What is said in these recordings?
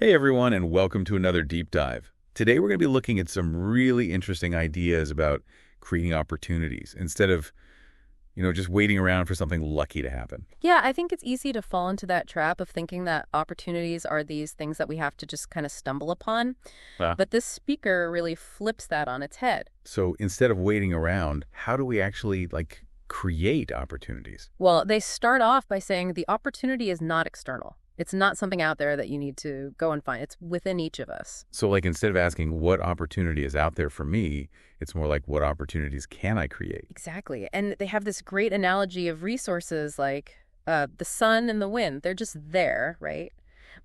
Hey everyone, and welcome to another deep dive. Today we're going to be looking at some really interesting ideas about creating opportunities instead of, just waiting around for something lucky to happen. Yeah, I think it's easy to fall into that trap of thinking that opportunities are these things that we have to just kind of stumble upon. Ah. But this speaker really flips that on its head. So instead of waiting around, how do we actually, create opportunities? Well, they start off by saying the opportunity is not external. It's not something out there that you need to go and find. It's within each of us. So instead of asking what opportunity is out there for me, it's more like what opportunities can I create? Exactly. And they have this great analogy of resources like the sun and the wind. They're just there, right?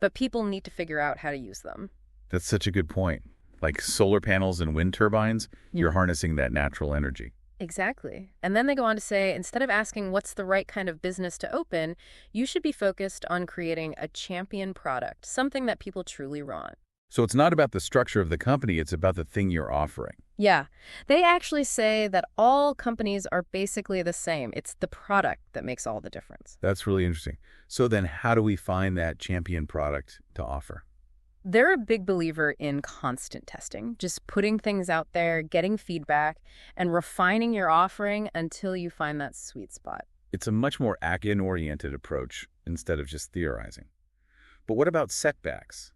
But people need to figure out how to use them. That's such a good point. Like solar panels and wind turbines, you're harnessing that natural energy. Exactly. And then they go on to say, instead of asking what's the right kind of business to open, you should be focused on creating a champion product, something that people truly want. So it's not about the structure of the company, it's about the thing you're offering. Yeah. They actually say that all companies are basically the same. It's the product that makes all the difference. That's really interesting. So then how do we find that champion product to offer? They're a big believer in constant testing, just putting things out there, getting feedback, and refining your offering until you find that sweet spot. It's a much more action-oriented approach instead of just theorizing. But what about setbacks?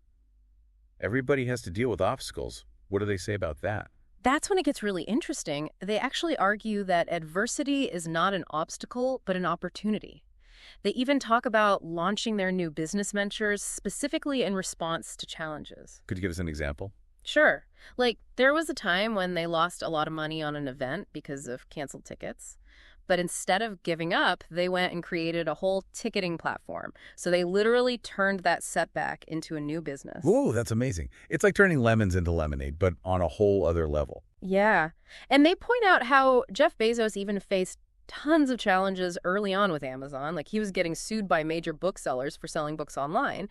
Everybody has to deal with obstacles. What do they say about that? That's when it gets really interesting. They actually argue that adversity is not an obstacle, but an opportunity. They even talk about launching their new business ventures specifically in response to challenges. Could you give us an example? Sure. Like, there was a time when they lost a lot of money on an event because of canceled tickets. But instead of giving up, they went and created a whole ticketing platform. So they literally turned that setback into a new business. Whoa, that's amazing. It's like turning lemons into lemonade, but on a whole other level. Yeah. And they point out how Jeff Bezos even faced tons of challenges early on with Amazon. Like, he was getting sued by major booksellers for selling books online.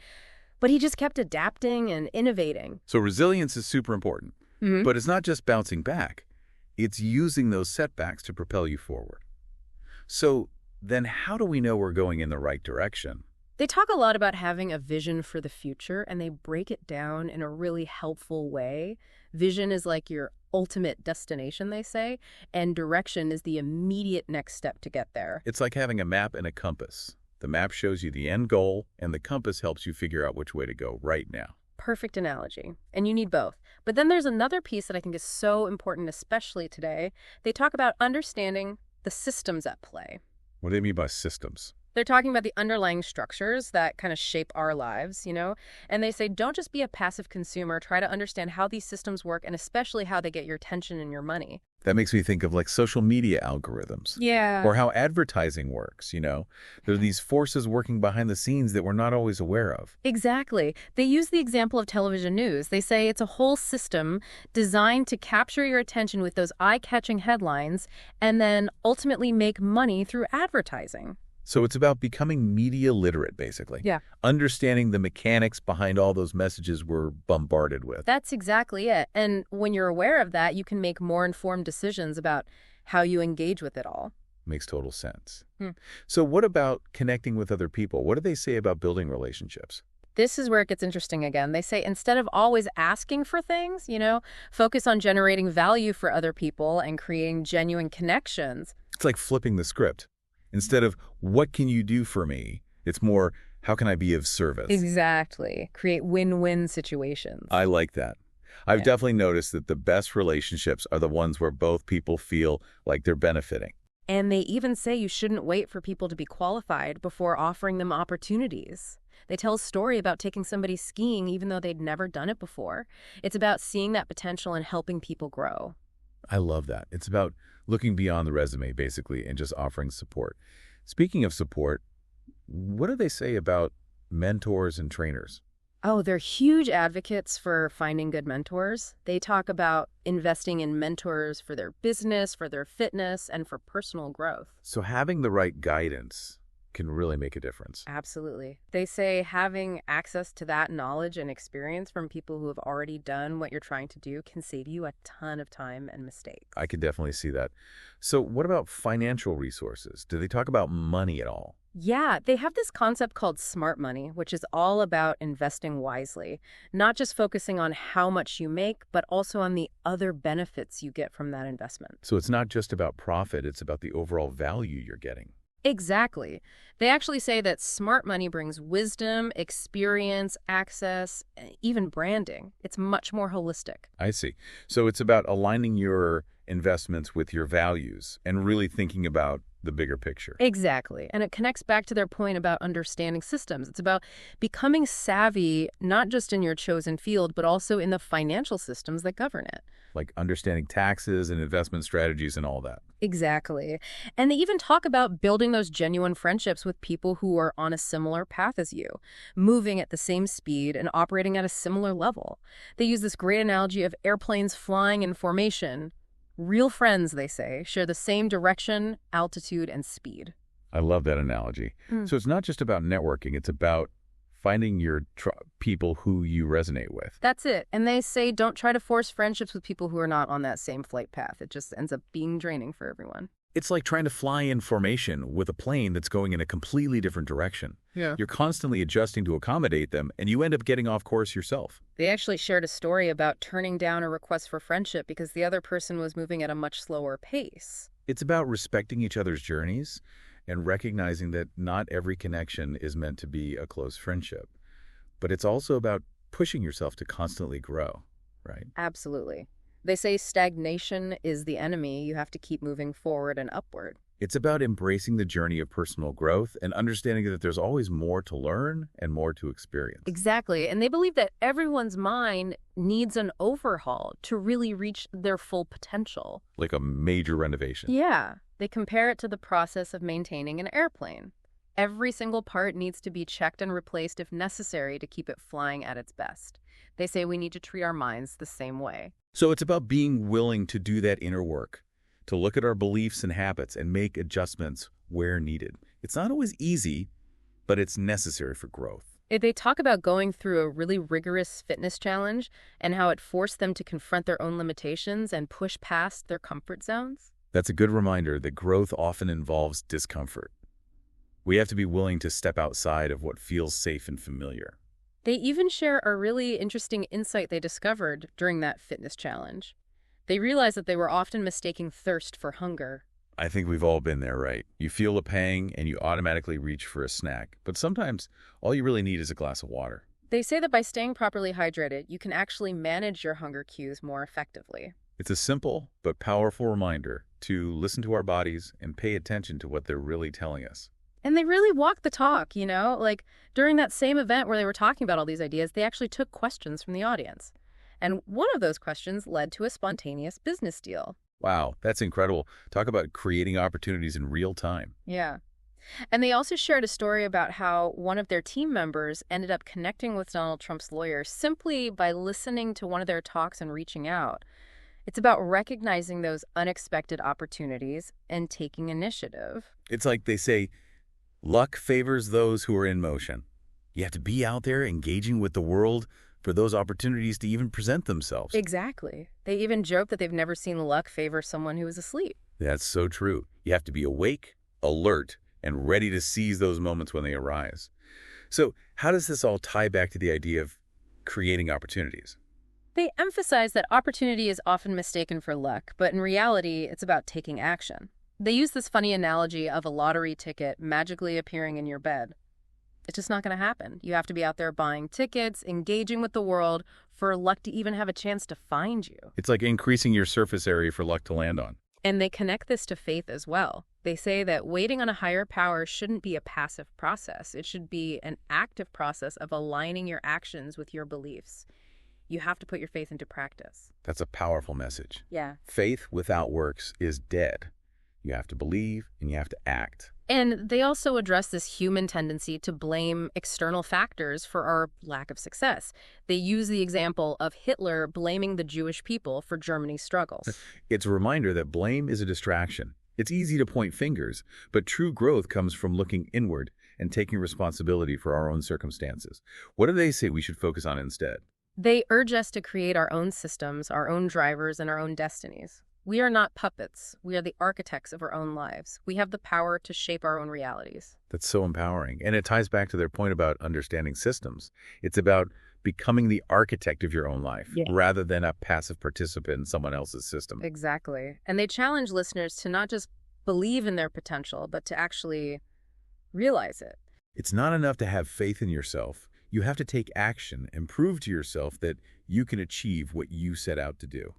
But he just kept adapting and innovating. So resilience is super important. But it's not just bouncing back. It's using those setbacks to propel you forward. So then how do we know we're going in the right direction? They talk a lot about having a vision for the future, and they break it down in a really helpful way. Vision is like your ultimate destination, they say, and direction is the immediate next step to get there. It's like having a map and a compass. The map shows you the end goal, and the compass helps you figure out which way to go right now. Perfect analogy. And you need both. But then there's another piece that I think is so important, especially today. They talk about understanding the systems at play. What do they mean by systems? They're talking about the underlying structures that kind of shape our lives, And they say, don't just be a passive consumer. Try to understand how these systems work and especially how they get your attention and your money. That makes me think of social media algorithms. Yeah. Or how advertising works, There are these forces working behind the scenes that we're not always aware of. Exactly. They use the example of television news. They say it's a whole system designed to capture your attention with those eye-catching headlines and then ultimately make money through advertising. So it's about becoming media literate, basically. Yeah. Understanding the mechanics behind all those messages we're bombarded with. That's exactly it. And when you're aware of that, you can make more informed decisions about how you engage with it all. Makes total sense. So what about connecting with other people? What do they say about building relationships? This is where it gets interesting again. They say instead of always asking for things, focus on generating value for other people and creating genuine connections. It's like flipping the script. Instead of, what can you do for me? It's more, how can I be of service? Exactly. Create win-win situations. I like that. I've definitely noticed that the best relationships are the ones where both people feel like they're benefiting. And they even say you shouldn't wait for people to be qualified before offering them opportunities. They tell a story about taking somebody skiing even though they'd never done it before. It's about seeing that potential and helping people grow. I love that. It's about looking beyond the resume, basically, and just offering support. Speaking of support, what do they say about mentors and trainers? Oh, they're huge advocates for finding good mentors. They talk about investing in mentors for their business, for their fitness, and for personal growth. So having the right guidance can really make a difference. Absolutely. They say having access to that knowledge and experience from people who have already done what you're trying to do can save you a ton of time and mistakes. I can definitely see that. So what about financial resources? Do they talk about money at all? Yeah, they have this concept called smart money, which is all about investing wisely, not just focusing on how much you make, but also on the other benefits you get from that investment. So it's not just about profit, it's about the overall value you're getting. Exactly. They actually say that smart money brings wisdom, experience, access, even branding. It's much more holistic. I see. So it's about aligning your investments with your values and really thinking about the bigger picture. Exactly. And it connects back to their point about understanding systems. It's about becoming savvy, not just in your chosen field, but also in the financial systems that govern it. Like understanding taxes and investment strategies and all that. Exactly. And they even talk about building those genuine friendships with people who are on a similar path as you, moving at the same speed and operating at a similar level. They use this great analogy of airplanes flying in formation. Real friends, they say, share the same direction, altitude, and speed. I love that analogy. So it's not just about networking, it's about finding your people who you resonate with. That's it. And they say don't try to force friendships with people who are not on that same flight path. It just ends up being draining for everyone. It's like trying to fly in formation with a plane that's going in a completely different direction. Yeah. You're constantly adjusting to accommodate them, and you end up getting off course yourself. They actually shared a story about turning down a request for friendship because the other person was moving at a much slower pace. It's about respecting each other's journeys and recognizing that not every connection is meant to be a close friendship. But it's also about pushing yourself to constantly grow, right? Absolutely. They say stagnation is the enemy. You have to keep moving forward and upward. It's about embracing the journey of personal growth and understanding that there's always more to learn and more to experience. Exactly. And they believe that everyone's mind needs an overhaul to really reach their full potential. Like a major renovation. Yeah. They compare it to the process of maintaining an airplane. Every single part needs to be checked and replaced if necessary to keep it flying at its best. They say we need to treat our minds the same way. So it's about being willing to do that inner work, to look at our beliefs and habits and make adjustments where needed. It's not always easy, but it's necessary for growth. They talk about going through a really rigorous fitness challenge and how it forced them to confront their own limitations and push past their comfort zones. That's a good reminder that growth often involves discomfort. We have to be willing to step outside of what feels safe and familiar. They even share a really interesting insight they discovered during that fitness challenge. They realized that they were often mistaking thirst for hunger. I think we've all been there, right? You feel a pang and you automatically reach for a snack. But sometimes all you really need is a glass of water. They say that by staying properly hydrated, you can actually manage your hunger cues more effectively. It's a simple but powerful reminder to listen to our bodies and pay attention to what they're really telling us. And they really walk the talk, you know? Like, during that same event where they were talking about all these ideas, they actually took questions from the audience. And one of those questions led to a spontaneous business deal. Wow, that's incredible. Talk about creating opportunities in real time. Yeah. And they also shared a story about how one of their team members ended up connecting with Donald Trump's lawyer simply by listening to one of their talks and reaching out. It's about recognizing those unexpected opportunities and taking initiative. It's like they say, luck favors those who are in motion. You have to be out there engaging with the world for those opportunities to even present themselves. Exactly. They even joke that they've never seen luck favor someone who is asleep. That's so true. You have to be awake, alert, and ready to seize those moments when they arise. So how does this all tie back to the idea of creating opportunities? They emphasize that opportunity is often mistaken for luck, but in reality, it's about taking action. They use this funny analogy of a lottery ticket magically appearing in your bed. It's just not going to happen. You have to be out there buying tickets, engaging with the world, for luck to even have a chance to find you. It's like increasing your surface area for luck to land on. And they connect this to faith as well. They say that waiting on a higher power shouldn't be a passive process. It should be an active process of aligning your actions with your beliefs. You have to put your faith into practice. That's a powerful message. Yeah. Faith without works is dead. You have to believe and you have to act. And they also address this human tendency to blame external factors for our lack of success. They use the example of Hitler blaming the Jewish people for Germany's struggles. It's a reminder that blame is a distraction. It's easy to point fingers, but true growth comes from looking inward and taking responsibility for our own circumstances. What do they say we should focus on instead? They urge us to create our own systems, our own drivers, and our own destinies. We are not puppets. We are the architects of our own lives. We have the power to shape our own realities. That's so empowering. And it ties back to their point about understanding systems. It's about becoming the architect of your own life rather than a passive participant in someone else's system. Exactly. And they challenge listeners to not just believe in their potential, but to actually realize it. It's not enough to have faith in yourself. You have to take action and prove to yourself that you can achieve what you set out to do.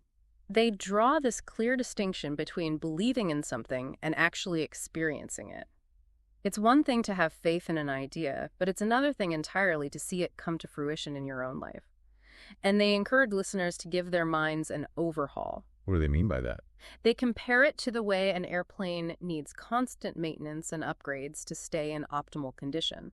They draw this clear distinction between believing in something and actually experiencing it. It's one thing to have faith in an idea, but it's another thing entirely to see it come to fruition in your own life. And they encourage listeners to give their minds an overhaul. What do they mean by that? They compare it to the way an airplane needs constant maintenance and upgrades to stay in optimal condition.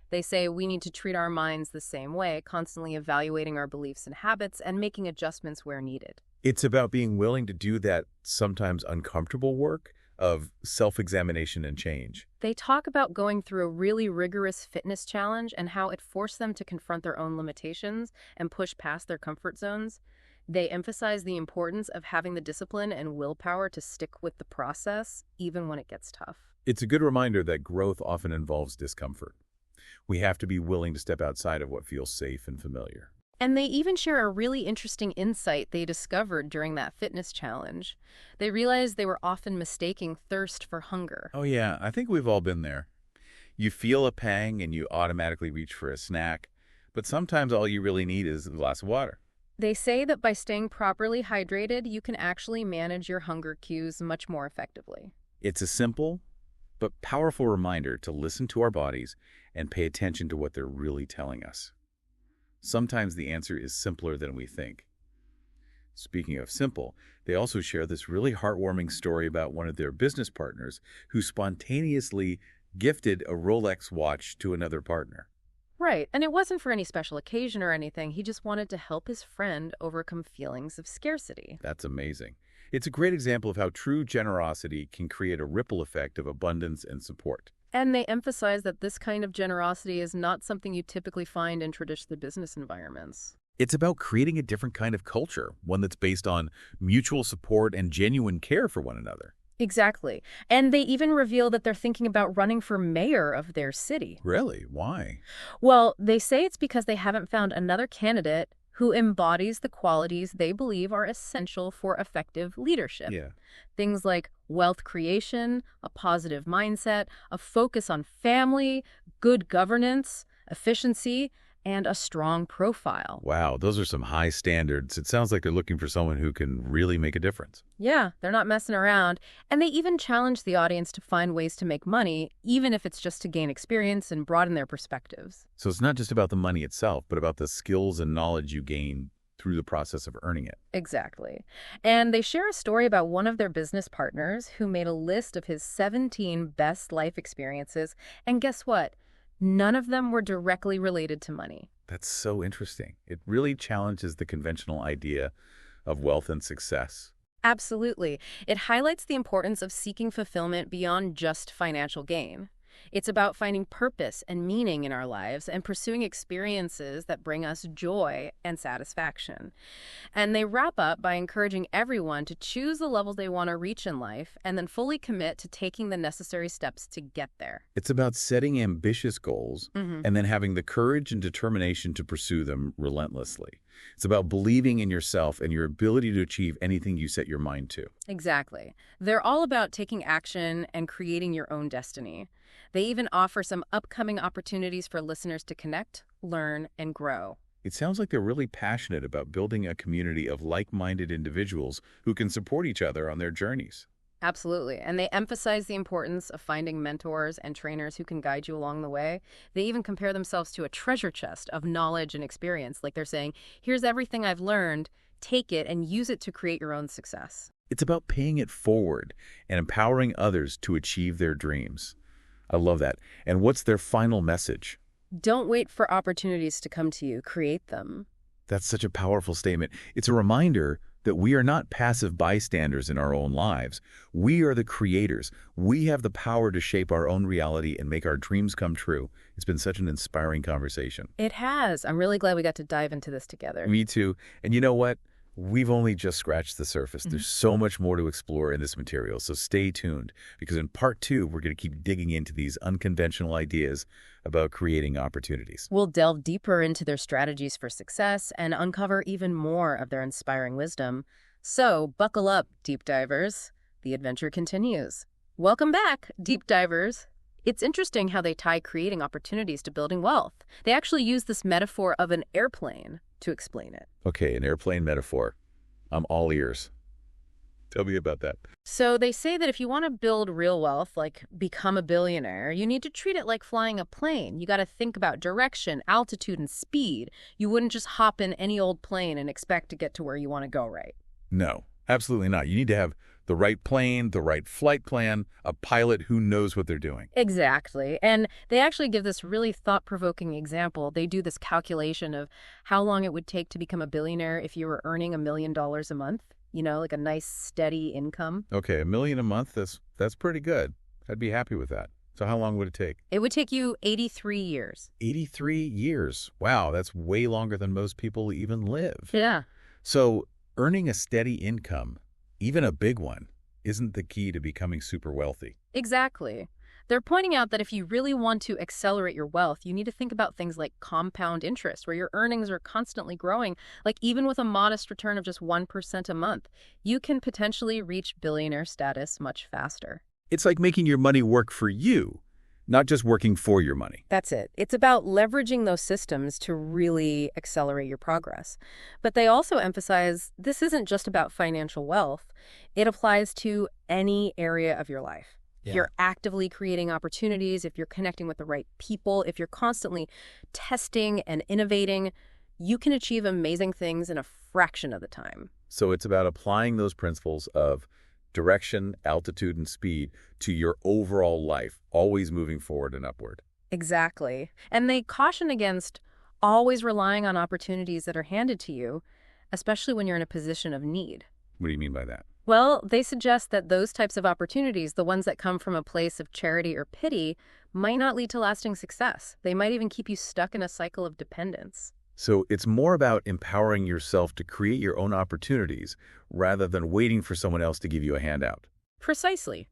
They say we need to treat our minds the same way, constantly evaluating our beliefs and habits and making adjustments where needed. It's about being willing to do that sometimes uncomfortable work of self-examination and change. They talk about going through a really rigorous fitness challenge and how it forced them to confront their own limitations and push past their comfort zones. They emphasize the importance of having the discipline and willpower to stick with the process, even when it gets tough. It's a good reminder that growth often involves discomfort. We have to be willing to step outside of what feels safe and familiar. And they even share a really interesting insight they discovered during that fitness challenge. They realized they were often mistaking thirst for hunger. Oh yeah, I think we've all been there. You feel a pang and you automatically reach for a snack, but sometimes all you really need is a glass of water. They say that by staying properly hydrated, you can actually manage your hunger cues much more effectively. It's a simple but powerful reminder to listen to our bodies and pay attention to what they're really telling us. Sometimes the answer is simpler than we think. Speaking of simple, they also share this really heartwarming story about one of their business partners who spontaneously gifted a Rolex watch to another partner. Right, and it wasn't for any special occasion or anything. He just wanted to help his friend overcome feelings of scarcity. That's amazing. It's a great example of how true generosity can create a ripple effect of abundance and support. And they emphasize that this kind of generosity is not something you typically find in traditional business environments. It's about creating a different kind of culture, one that's based on mutual support and genuine care for one another. Exactly. And they even reveal that they're thinking about running for mayor of their city. Really? Why? Well, they say it's because they haven't found another candidate who embodies the qualities they believe are essential for effective leadership. Yeah. Things like wealth creation, a positive mindset, a focus on family, good governance, efficiency, and a strong profile. Wow, those are some high standards. It sounds like they're looking for someone who can really make a difference. Yeah, they're not messing around. And they even challenge the audience to find ways to make money, even if it's just to gain experience and broaden their perspectives. So it's not just about the money itself, but about the skills and knowledge you gain through the process of earning it. Exactly. And they share a story about one of their business partners who made a list of his 17 best life experiences. And guess what? None of them were directly related to money. That's so interesting. It really challenges the conventional idea of wealth and success. Absolutely. It highlights the importance of seeking fulfillment beyond just financial gain. It's about finding purpose and meaning in our lives and pursuing experiences that bring us joy and satisfaction. And they wrap up by encouraging everyone to choose the levels they want to reach in life and then fully commit to taking the necessary steps to get there. It's about setting ambitious goals and then having the courage and determination to pursue them relentlessly. It's about believing in yourself and your ability to achieve anything you set your mind to. Exactly. They're all about taking action and creating your own destiny. They even offer some upcoming opportunities for listeners to connect, learn, and grow. It sounds like they're really passionate about building a community of like-minded individuals who can support each other on their journeys. Absolutely. And they emphasize the importance of finding mentors and trainers who can guide you along the way. They even compare themselves to a treasure chest of knowledge and experience. Like they're saying, here's everything I've learned, take it and use it to create your own success. It's about paying it forward and empowering others to achieve their dreams. I love that. And what's their final message? Don't wait for opportunities to come to you. Create them. That's such a powerful statement. It's a reminder that that we are not passive bystanders in our own lives. We are the creators. We have the power to shape our own reality and make our dreams come true. It's been such an inspiring conversation. It has. I'm really glad we got to dive into this together. Me too. And you know what? We've only just scratched the surface. There's so much more to explore in this material, so stay tuned, because in part 2, we're going to keep digging into these unconventional ideas about creating opportunities. We'll delve deeper into their strategies for success and uncover even more of their inspiring wisdom. So buckle up, deep divers. The adventure continues. Welcome back, deep divers. It's interesting how they tie creating opportunities to building wealth. They actually use this metaphor of an airplane to explain it. Okay, an airplane metaphor. I'm all ears. Tell me about that. So they say that if you want to build real wealth, like become a billionaire, you need to treat it like flying a plane. You got to think about direction, altitude, and speed. You wouldn't just hop in any old plane and expect to get to where you want to go, right? No, absolutely not. You need to have the right plane, the right flight plan, a pilot who knows what they're doing. Exactly. And they actually give this really thought-provoking example. They do this calculation of how long it would take to become a billionaire if you were earning $1 million a month. You know, like a nice steady income. Okay, $1 million a month, that's pretty good. I'd be happy with that. So how long would it take? It would take you 83 years. 83 years. Wow, that's way longer than most people even live. Yeah. So earning a steady income, even a big one, isn't the key to becoming super wealthy. Exactly. They're pointing out that if you really want to accelerate your wealth, you need to think about things like compound interest, where your earnings are constantly growing. Like even with a modest return of just 1% a month, you can potentially reach billionaire status much faster. It's like making your money work for you, not just working for your money. That's it. It's about leveraging those systems to really accelerate your progress. But they also emphasize this isn't just about financial wealth. It applies to any area of your life. If you're actively creating opportunities, if you're connecting with the right people, if you're constantly testing and innovating, you can achieve amazing things in a fraction of the time. So it's about applying those principles of direction, altitude, and speed to your overall life, always moving forward and upward. Exactly. And they caution against always relying on opportunities that are handed to you, especially when you're in a position of need. What do you mean by that? Well, they suggest that those types of opportunities, the ones that come from a place of charity or pity, might not lead to lasting success. They might even keep you stuck in a cycle of dependence. So it's more about empowering yourself to create your own opportunities rather than waiting for someone else to give you a handout. Precisely.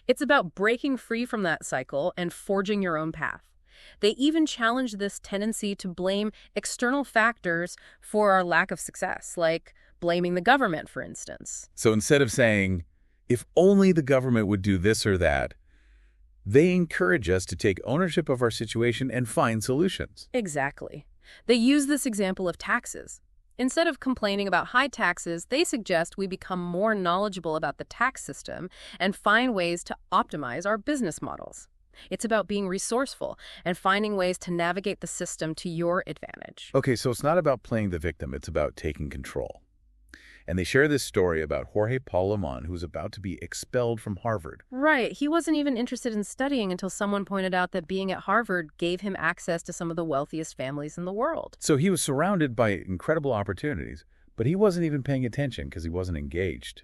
It's about breaking free from that cycle and forging your own path. They even challenge this tendency to blame external factors for our lack of success, like blaming the government, for instance. So instead of saying, if only the government would do this or that, they encourage us to take ownership of our situation and find solutions. Exactly. They use this example of taxes. Instead of complaining about high taxes, they suggest we become more knowledgeable about the tax system and find ways to optimize our business models. It's about being resourceful and finding ways to navigate the system to your advantage. Okay, so it's not about playing the victim, it's about taking control. And they share this story about Jorge Paul Lemon, who's about to be expelled from Harvard. Right. He wasn't even interested in studying until someone pointed out that being at Harvard gave him access to some of the wealthiest families in the world. So he was surrounded by incredible opportunities, but he wasn't even paying attention because he wasn't engaged.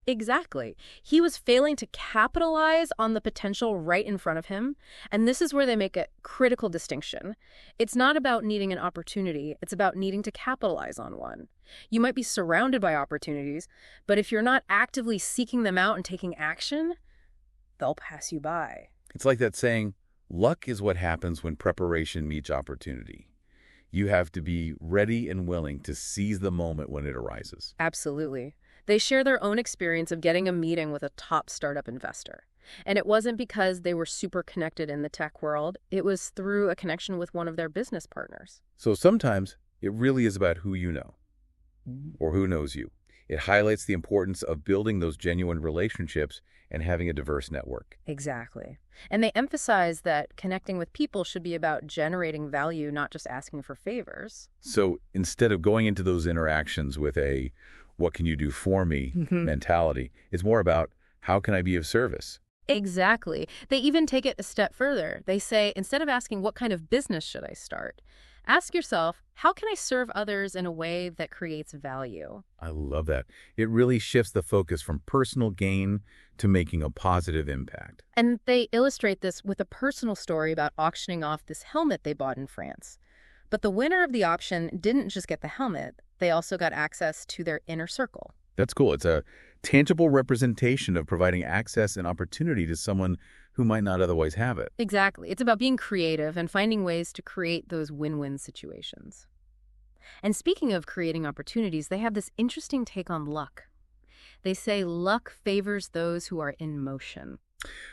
Exactly. He was failing to capitalize on the potential right in front of him, and this is where they make a critical distinction. It's not about needing an opportunity, it's about needing to capitalize on one. You might be surrounded by opportunities, but if you're not actively seeking them out and taking action, they'll pass you by. It's like that saying, luck is what happens when preparation meets opportunity. You have to be ready and willing to seize the moment when it arises. Absolutely. They share their own experience of getting a meeting with a top startup investor. And it wasn't because they were super connected in the tech world. It was through a connection with one of their business partners. So sometimes it really is about who you know or who knows you. It highlights the importance of building those genuine relationships and having a diverse network. Exactly. And they emphasize that connecting with people should be about generating value, not just asking for favors. So instead of going into those interactions with a what can you do for me mentality, it's more about how can I be of service? Exactly. They even take it a step further. They say, instead of asking what kind of business should I start, Ask yourself, how can I serve others in a way that creates value? I love that. It really shifts the focus from personal gain to making a positive impact. And they illustrate this with a personal story about auctioning off this helmet they bought in France. But the winner of the auction didn't just get the helmet, they also got access to their inner circle. That's cool. It's a tangible representation of providing access and opportunity to someone who might not otherwise have it. Exactly. It's about being creative and finding ways to create those win-win situations. And speaking of creating opportunities, they have this interesting take on luck. They say luck favors those who are in motion.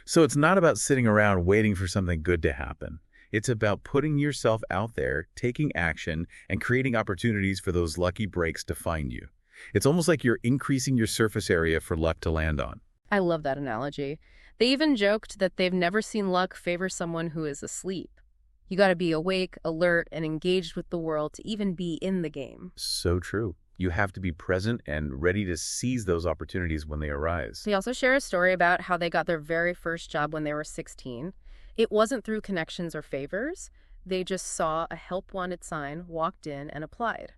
So it's not about sitting around waiting for something good to happen. It's about putting yourself out there, taking action, and creating opportunities for those lucky breaks to find you. It's almost like you're increasing your surface area for luck to land on. I love that analogy. They even joked that they've never seen luck favor someone who is asleep. You got to be awake, alert, and engaged with the world to even be in the game. So true. You have to be present and ready to seize those opportunities when they arise. They also share a story about how they got their very first job when they were 16. It wasn't through connections or favors. They just saw a help wanted sign, walked in, and applied.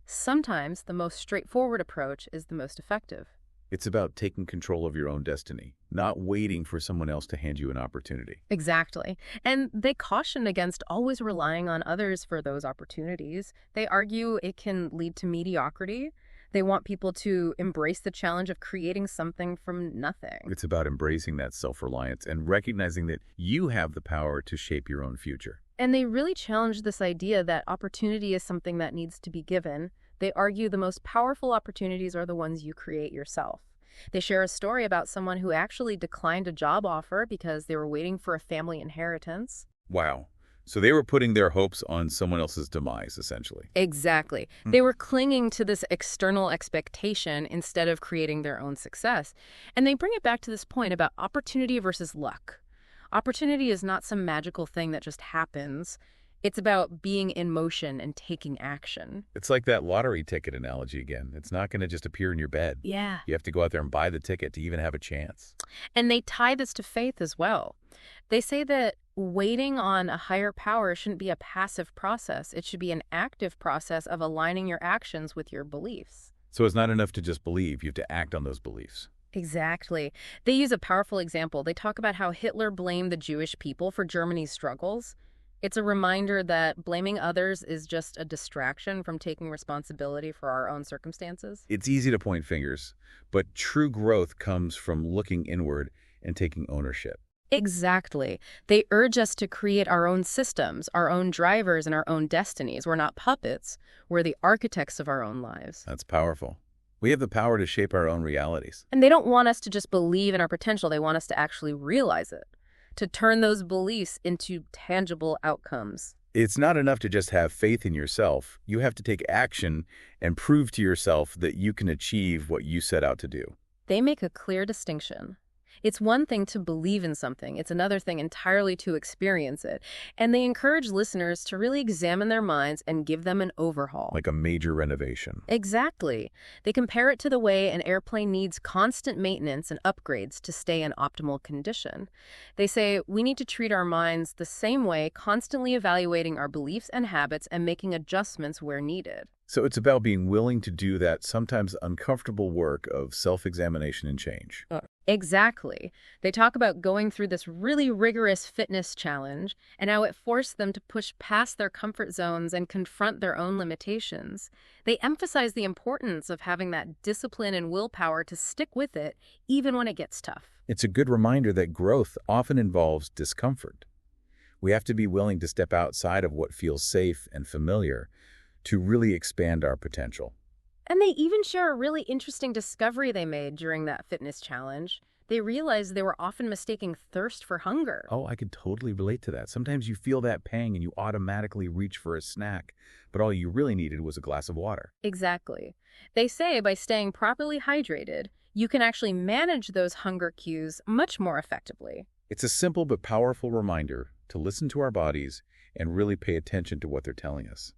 Sometimes the most straightforward approach is the most effective. It's about taking control of your own destiny, not waiting for someone else to hand you an opportunity. Exactly. And they caution against always relying on others for those opportunities. They argue it can lead to mediocrity. They want people to embrace the challenge of creating something from nothing. It's about embracing that self-reliance and recognizing that you have the power to shape your own future. And they really challenge this idea that opportunity is something that needs to be given. They argue the most powerful opportunities are the ones you create yourself. They share a story about someone who actually declined a job offer because they were waiting for a family inheritance. Wow. So they were putting their hopes on someone else's demise, essentially. Exactly. They were clinging to this external expectation instead of creating their own success. And they bring it back to this point about opportunity versus luck. Opportunity is not some magical thing that just happens. It's about being in motion and taking action. It's like that lottery ticket analogy again. It's not going to just appear in your bed. Yeah. You have to go out there and buy the ticket to even have a chance. And they tie this to faith as well. They say that waiting on a higher power shouldn't be a passive process. It should be an active process of aligning your actions with your beliefs. So it's not enough to just believe. You have to act on those beliefs. Exactly. They use a powerful example. They talk about how Hitler blamed the Jewish people for Germany's struggles. It's a reminder that blaming others is just a distraction from taking responsibility for our own circumstances. It's easy to point fingers, but true growth comes from looking inward and taking ownership. Exactly. They urge us to create our own systems, our own drivers, and our own destinies. We're not puppets. We're the architects of our own lives. That's powerful. We have the power to shape our own realities. And they don't want us to just believe in our potential. They want us to actually realize it, to turn those beliefs into tangible outcomes. It's not enough to just have faith in yourself. You have to take action and prove to yourself that you can achieve what you set out to do. They make a clear distinction. It's one thing to believe in something. It's another thing entirely to experience it. And they encourage listeners to really examine their minds and give them an overhaul. Like a major renovation. Exactly. They compare it to the way an airplane needs constant maintenance and upgrades to stay in optimal condition. They say we need to treat our minds the same way, constantly evaluating our beliefs and habits and making adjustments where needed. So it's about being willing to do that sometimes uncomfortable work of self-examination and change. Exactly. They talk about going through this really rigorous fitness challenge and how it forced them to push past their comfort zones and confront their own limitations. They emphasize the importance of having that discipline and willpower to stick with it, even when it gets tough. It's a good reminder that growth often involves discomfort. We have to be willing to step outside of what feels safe and familiar to really expand our potential. And they even share a really interesting discovery they made during that fitness challenge. They realized they were often mistaking thirst for hunger. Oh, I could totally relate to that. Sometimes you feel that pang and you automatically reach for a snack, but all you really needed was a glass of water. Exactly. They say by staying properly hydrated, you can actually manage those hunger cues much more effectively. It's a simple but powerful reminder to listen to our bodies and really pay attention to what they're telling us.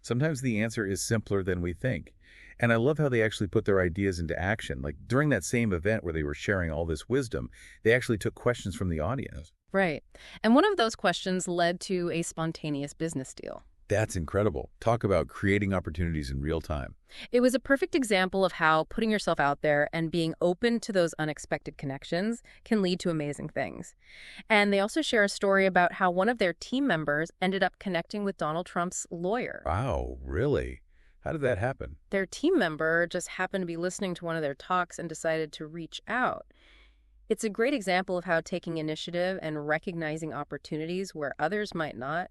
Sometimes the answer is simpler than we think. And I love how they actually put their ideas into action. Like during that same event where they were sharing all this wisdom, they actually took questions from the audience. Right. And one of those questions led to a spontaneous business deal. That's incredible. Talk about creating opportunities in real time. It was a perfect example of how putting yourself out there and being open to those unexpected connections can lead to amazing things. And they also share a story about how one of their team members ended up connecting with Donald Trump's lawyer. Wow, really? How did that happen? Their team member just happened to be listening to one of their talks and decided to reach out. It's a great example of how taking initiative and recognizing opportunities where others might not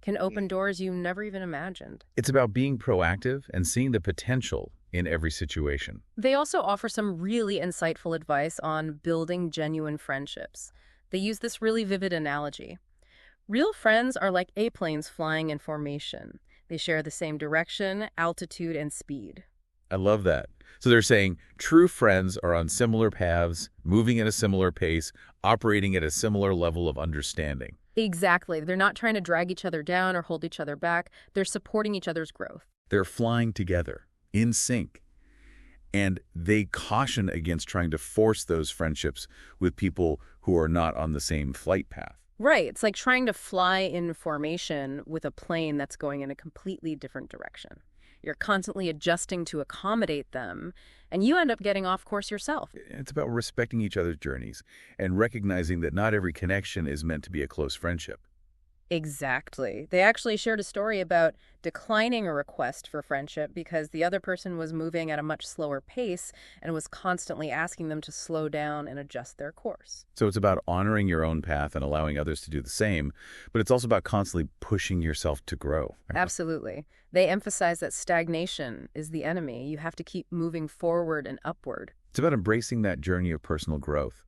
can open doors you never even imagined. It's about being proactive and seeing the potential in every situation. They also offer some really insightful advice on building genuine friendships. They use this really vivid analogy. Real friends are like airplanes flying in formation. They share the same direction, altitude, and speed. I love that. So they're saying true friends are on similar paths, moving at a similar pace, operating at a similar level of understanding. Exactly. They're not trying to drag each other down or hold each other back. They're supporting each other's growth. They're flying together, in sync. And they caution against trying to force those friendships with people who are not on the same flight path. Right. It's like trying to fly in formation with a plane that's going in a completely different direction. You're constantly adjusting to accommodate them, and you end up getting off course yourself. It's about respecting each other's journeys and recognizing that not every connection is meant to be a close friendship. Exactly. They actually shared a story about declining a request for friendship because the other person was moving at a much slower pace and was constantly asking them to slow down and adjust their course. So it's about honoring your own path and allowing others to do the same, but it's also about constantly pushing yourself to grow. Absolutely. They emphasize that stagnation is the enemy. You have to keep moving forward and upward. It's about embracing that journey of personal growth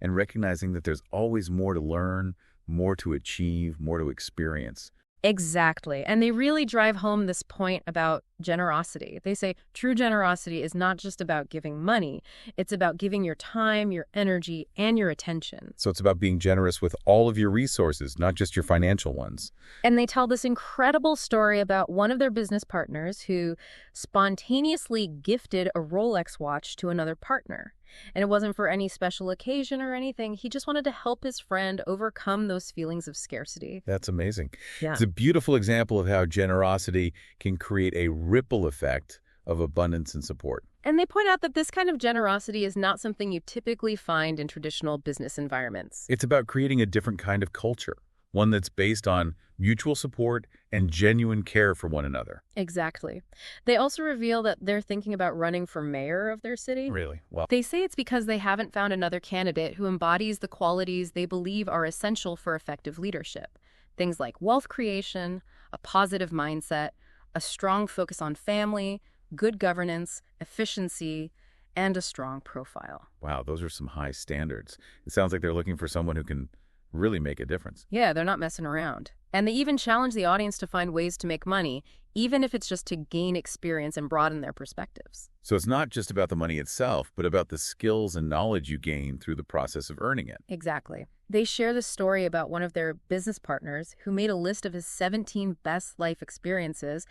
and recognizing that there's always more to learn, more to achieve, more to experience. Exactly. And they really drive home this point about generosity. They say true generosity is not just about giving money. It's about giving your time, your energy, and your attention. So it's about being generous with all of your resources, not just your financial ones. And they tell this incredible story about one of their business partners who spontaneously gifted a Rolex watch to another partner. And it wasn't for any special occasion or anything. He just wanted to help his friend overcome those feelings of scarcity. That's amazing. Yeah. It's a beautiful example of how generosity can create a ripple effect of abundance and support. And they point out that this kind of generosity is not something you typically find in traditional business environments. It's about creating a different kind of culture, one that's based on mutual support and genuine care for one another. Exactly. They also reveal that they're thinking about running for mayor of their city. Really? Well, They say it's because they haven't found another candidate who embodies the qualities they believe are essential for effective leadership. Things like wealth creation, a positive mindset, a strong focus on family, good governance, efficiency, and a strong profile. wow, those are some high standards. It sounds like they're looking for someone who can really make a difference. Yeah, they're not messing around. And they even challenge the audience to find ways to make money, even if it's just to gain experience and broaden their perspectives. So it's not just about the money itself, but about the skills and knowledge you gain through the process of earning it. Exactly. They share the story about one of their business partners who made a list of his 17 best life experiences,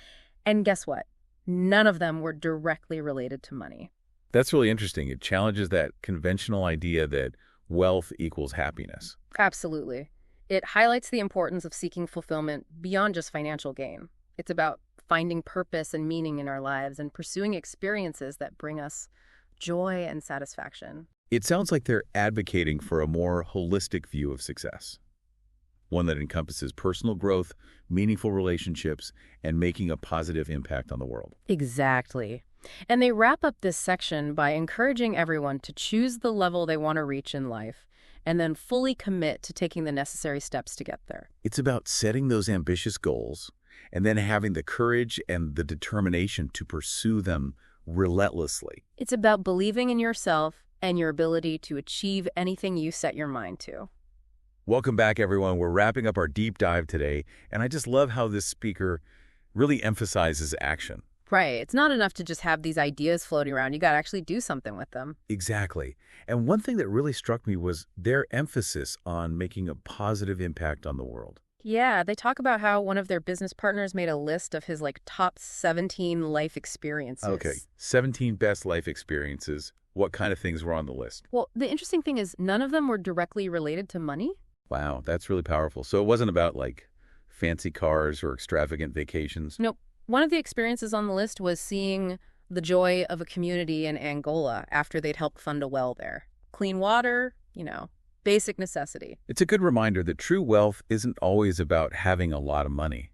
and guess what? None of them were directly related to money. That's really interesting. It challenges that conventional idea that wealth equals happiness. Absolutely. It highlights the importance of seeking fulfillment beyond just financial gain. It's about finding purpose and meaning in our lives and pursuing experiences that bring us joy and satisfaction. It sounds like they're advocating for a more holistic view of success, one that encompasses personal growth, meaningful relationships, and making a positive impact on the world. Exactly. And they wrap up this section by encouraging everyone to choose the level they want to reach in life and then fully commit to taking the necessary steps to get there. It's about setting those ambitious goals and then having the courage and the determination to pursue them relentlessly. It's about believing in yourself and your ability to achieve anything you set your mind to. Welcome back, everyone. We're wrapping up our deep dive today, and I just love how this speaker really emphasizes action. Right. It's not enough to just have these ideas floating around. You got to actually do something with them. Exactly. And one thing that really struck me was their emphasis on making a positive impact on the world. Yeah, they talk about how one of their business partners made a list of his top 17 life experiences. Okay, 17 best life experiences. What kind of things were on the list? Well, the interesting thing is none of them were directly related to money. Wow, that's really powerful. So it wasn't about fancy cars or extravagant vacations. Nope. One of the experiences on the list was seeing the joy of a community in Angola after they'd helped fund a well there. Clean water, basic necessity. It's a good reminder that true wealth isn't always about having a lot of money.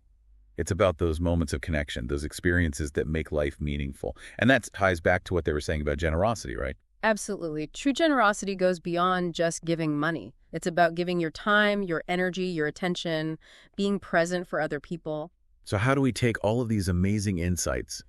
It's about those moments of connection, those experiences that make life meaningful. And that ties back to what they were saying about generosity, right? Absolutely. True generosity goes beyond just giving money. It's about giving your time, your energy, your attention, being present for other people. So how do we take all of these amazing insights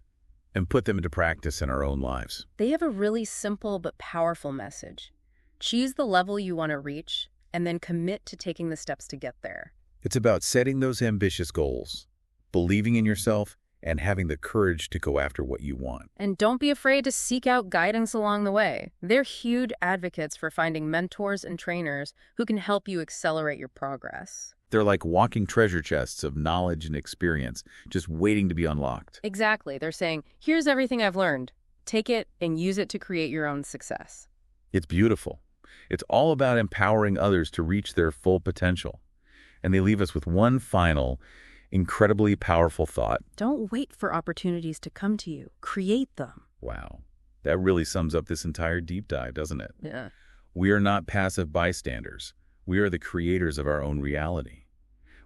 and put them into practice in our own lives? They have a really simple but powerful message. Choose the level you want to reach and then commit to taking the steps to get there. It's about setting those ambitious goals, believing in yourself, and having the courage to go after what you want. And don't be afraid to seek out guidance along the way. They're huge advocates for finding mentors and trainers who can help you accelerate your progress. They're like walking treasure chests of knowledge and experience, just waiting to be unlocked. Exactly. They're saying, here's everything I've learned. Take it and use it to create your own success. It's beautiful. It's all about empowering others to reach their full potential. And they leave us with one final, incredibly powerful thought. Don't wait for opportunities to come to you. Create them. Wow. That really sums up this entire deep dive, doesn't it? Yeah. We are not passive bystanders. We are the creators of our own reality.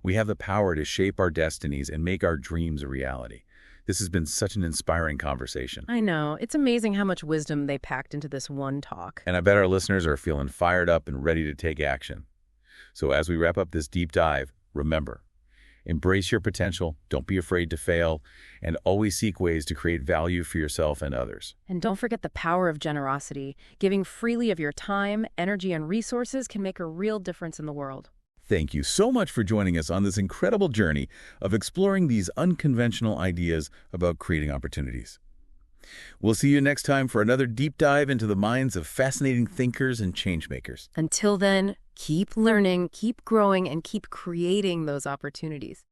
We have the power to shape our destinies and make our dreams a reality. This has been such an inspiring conversation. I know. It's amazing how much wisdom they packed into this one talk. And I bet our listeners are feeling fired up and ready to take action. So as we wrap up this deep dive, remember, embrace your potential, don't be afraid to fail, and always seek ways to create value for yourself and others. And don't forget the power of generosity. Giving freely of your time, energy, and resources can make a real difference in the world. Thank you so much for joining us on this incredible journey of exploring these unconventional ideas about creating opportunities. We'll see you next time for another deep dive into the minds of fascinating thinkers and changemakers. Until then, keep learning, keep growing, and keep creating those opportunities.